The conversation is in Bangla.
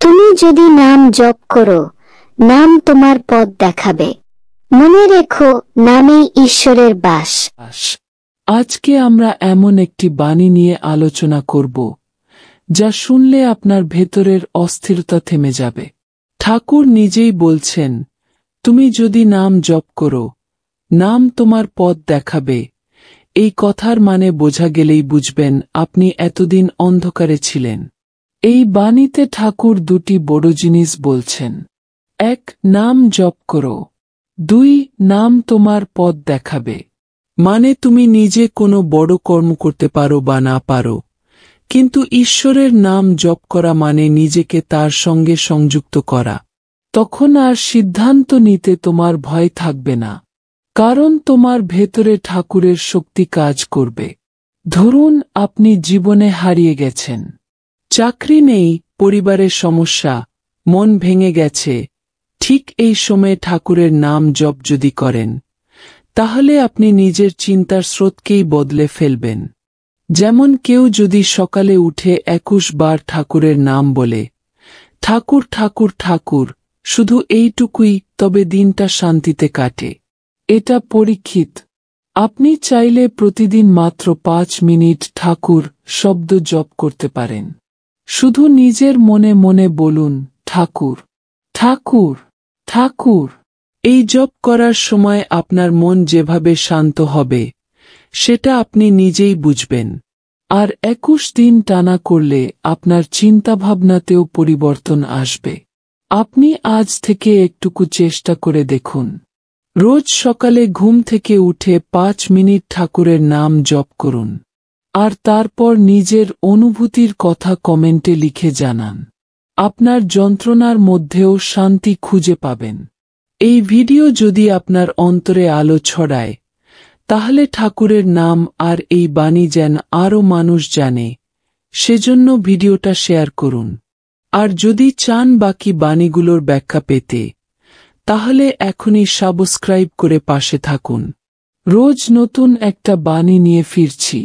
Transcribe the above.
তুমি যদি নাম জপ করো, নাম তোমার পথ দেখাবে। মনে রেখো, নামেই ঈশ্বরের বাস। আজকে আমরা এমন একটি বাণী নিয়ে আলোচনা করব, যা শুনলে আপনার ভেতরের অস্থিরতা থেমে যাবে। ঠাকুর নিজেই বলছেন, তুমি যদি নাম জপ করো, নাম তোমার পথ দেখাবে। এই কথার মানে বোঝা গেলেই বুঝবেন আপনি এতদিন অন্ধকারে ছিলেন। এই বাণীতে ঠাকুর দুটি বড় জিনিস বলছেন। ১. নাম জপ করো। ২. নাম তোমার পথ দেখাবে। মানে তুমি নিজে কোনো বড় কর্ম করতে পারো বা না পারো, কিন্তু ঈশ্বরের নাম জপ করা মানে নিজেকে তার সঙ্গে সংযুক্ত করা। তখন আর সিদ্ধান্ত নিতে তোমার ভয় থাকবে না, কারণ তোমার ভেতরে ঠাকুরের শক্তি কাজ করবে। ধরুন আপনি জীবনে হারিয়ে গেছেন, চাকরি নেই, পরিবারের সমস্যা, মন ভেঙে গেছে। ঠিক এই সময়ে ঠাকুরের নাম জপ যদি করেন, তাহলে আপনি নিজের চিন্তার স্রোতকেই বদলে ফেলবেন। যেমন কেউ যদি সকালে উঠে ২১ বার ঠাকুরের নাম বলে, ঠাকুর ঠাকুর ঠাকুর, শুধু এইটুকুই, তবে দিনটা শান্তিতে কাটে। এটা পরীক্ষিত। আপনি চাইলে প্রতিদিন মাত্র ৫ মিনিট ঠাকুর শব্দ জপ করতে পারেন। শুধু নিজের মনে মনে বলুন, ঠাকুর ঠাকুর ঠাকুর। এই জপ করার সময় আপনার মন যেভাবে শান্ত হবে, সেটা আপনি নিজেই বুঝবেন। আর ২১ দিন টানা করলে আপনার চিন্তাভাবনাতেও পরিবর্তন আসবে। আপনি আজ থেকে একটুকু চেষ্টা করে দেখুন। রোজ সকালে ঘুম থেকে উঠে ৫ মিনিট ঠাকুরের নাম জপ করুন, আর তারপর নিজের অনুভূতির কথা কমেন্টে লিখে জানান। আপনার যন্ত্রণার মধ্যেও শান্তি খুঁজে পাবেন। এই ভিডিও যদি আপনার অন্তরে আলো ছড়ায়, তাহলে ঠাকুরের নাম আর এই বাণী যেন আরও মানুষ জানে, সেজন্য ভিডিওটা শেয়ার করুন। আর যদি চান বাকি বাণীগুলোর ব্যাখ্যা পেতে, তাহলে এখনই সাবস্ক্রাইব করে পাশে থাকুন। রোজ নতুন একটা বাণী নিয়ে ফিরছি।